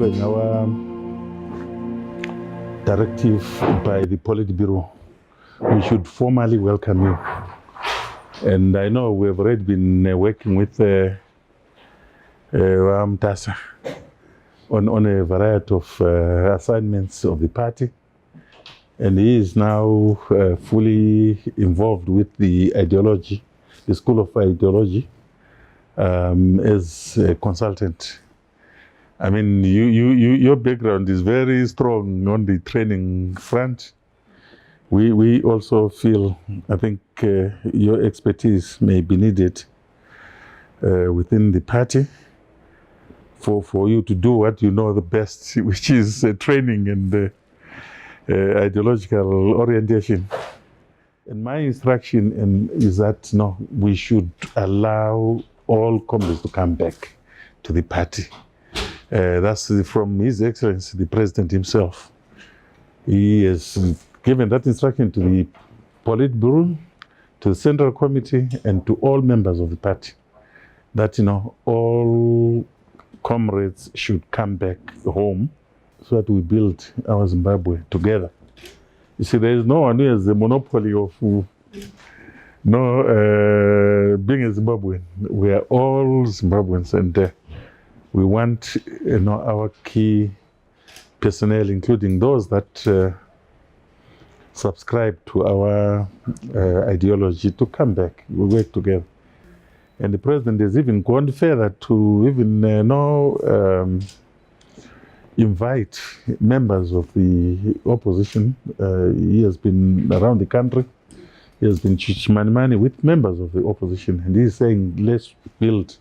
following our directive by the Politburo, we should formally welcome you. And I know we have already been working with Mutasa on a variety of assignments of the party. And he is now fully involved with the ideology, the School of Ideology, as a consultant. I mean, your background is very strong on the training front. We also feel, I think, your expertise may be needed within the party for you to do what you know the best, which is training and ideological orientation. And my instruction is that no, we should allow all comrades to come back to the party. That's from His Excellency, the President himself. He has given that instruction to the Politburo, to the Central Committee, and to all members of the party, that all comrades should come back home so that we build our Zimbabwe together. You see, there is no one who has the monopoly of being a Zimbabwean. We are all Zimbabweans, and we want our key personnel, including those that subscribe to our ideology, to come back. We work together. And the president has even gone further to even invite members of the opposition. He has been around the country. He has been chichimanimani with members of the opposition, and he's saying, let's build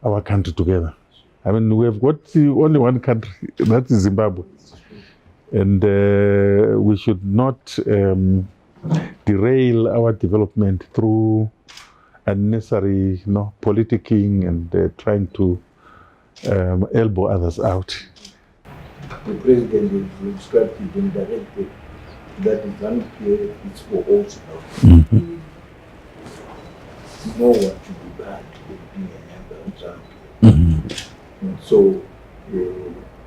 our country together. I mean, we have got only one country, that is Zimbabwe. And we should not derail our development through unnecessary politicking and trying to elbow others out. The president has instructed and directed that the ZANU PF is for all Zimbabweans. No one should be bad for being a member of ZANU PF. And so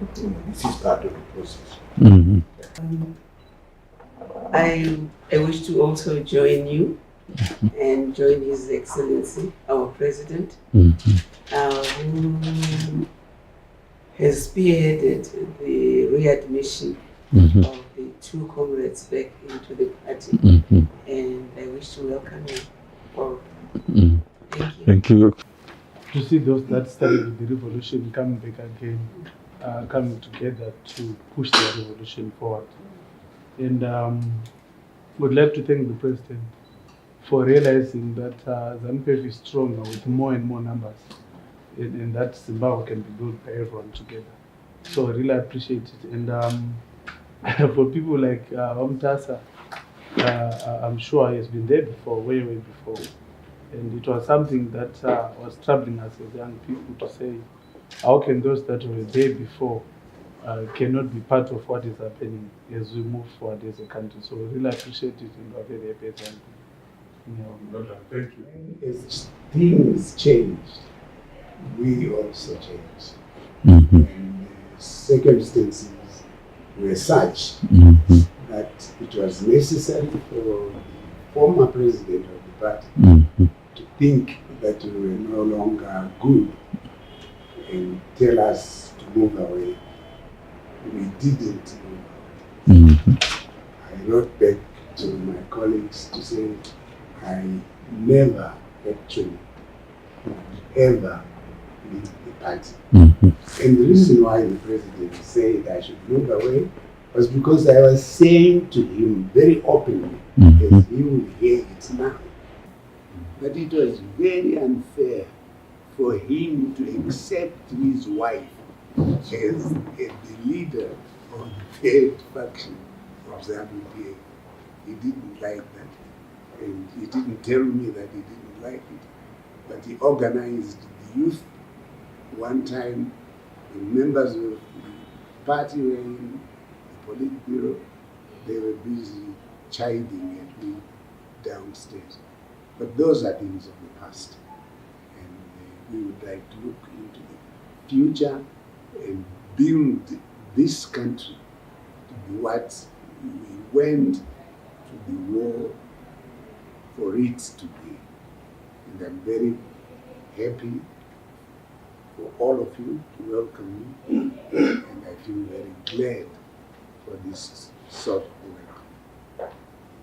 this is part of the process. I wish to also join you and join His Excellency, our President, who has spearheaded the readmission of the two comrades back into the party. And I wish to welcome you all. Thank you. Thank you. To see those that started the revolution coming back again, coming together to push the revolution forward. And would like to thank the President for realizing that ZANU PF is stronger with more and more numbers, and that Zimbabwe can be built by everyone together. So I really appreciate it. And for people like Mutasa, I'm sure he has been there before, way before. And it was something that was troubling us as young people to say, how can those that were there before cannot be part of what is happening as we move forward as a country? So we really appreciate it, and we're very happy as young people. Thank you. As things changed, we also changed. And the circumstances were such that it was necessary for the former president of the party to think that we were no longer good and tell us to move away. We didn't move away. I wrote back to my colleagues to say I never actually ever leave the party. And the reason why the president said I should move away was because I was saying to him very openly, as he will hear it now, that it was very unfair for him to accept his wife as the leader of the third faction of ZANU PF. He didn't like that, and he didn't tell me that he didn't like it, but he organized the youth. One time, the members of the party were in the Politburo. They were busy chiding at me downstairs. But those are things of the past. And we would like to look into the future and build this country to be what we went to the war for it to be. And I'm very happy for all of you to welcome me, and I feel very glad for this sort of welcome.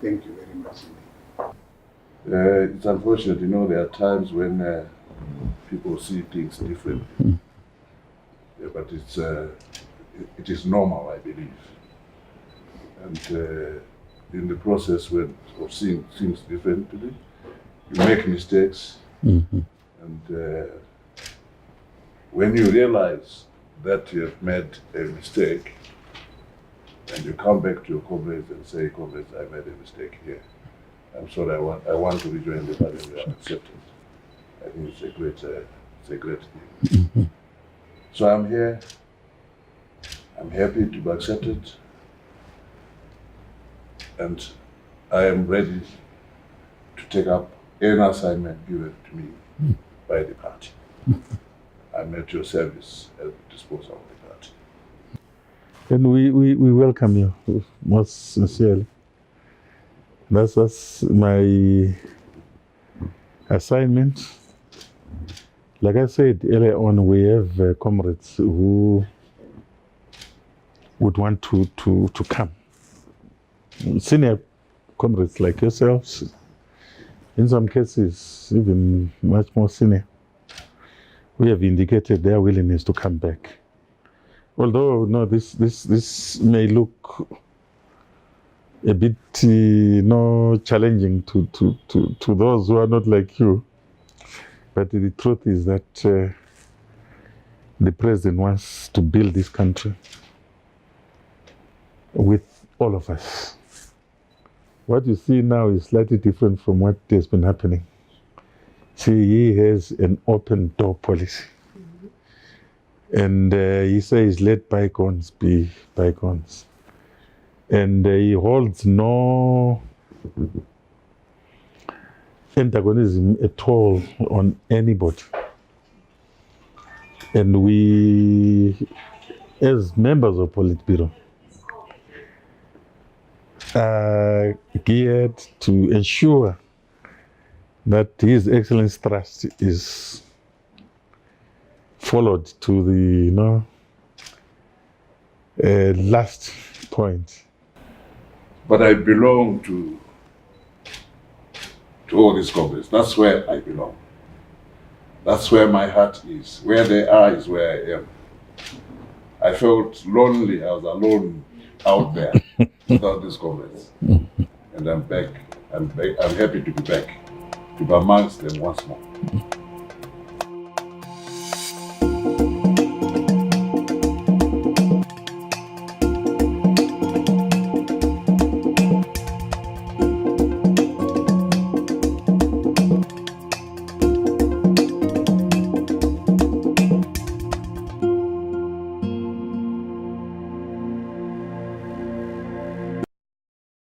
Thank you very much indeed. It's unfortunate, there are times when people see things differently. Yeah, but it is normal, I believe. And in the process of seeing things differently, you make mistakes. And when you realize that you have made a mistake, and you come back to your comrades and say, comrades, I made a mistake here. I'm sorry, I want to rejoin the party, and we are accepted. I think it's a great thing. So I'm here. I'm happy to be accepted, and I am ready to take up any assignment given to me by the party. I'm at your service, at the disposal of the party. And we welcome you most sincerely. That's my assignment. Like I said earlier on, we have comrades who would want to come. Senior comrades like yourselves, in some cases even much more senior, we have indicated their willingness to come back. Although no, this may look a bit challenging to those who are not like you, but the truth is that the president wants to build this country with all of us. What you see now is slightly different from what has been happening. See, he has an open door policy. And he says, let bygones be bygones. And he holds no antagonism at all on anybody. And we, as members of Politburo, are geared to ensure that His Excellency's trust is followed to the last point. But I belong to all these comrades. That's where I belong. That's where my heart is. Where they are is where I am. I felt lonely. I was alone out there without these comrades. And I'm back. I'm happy to be back, to be amongst them once more.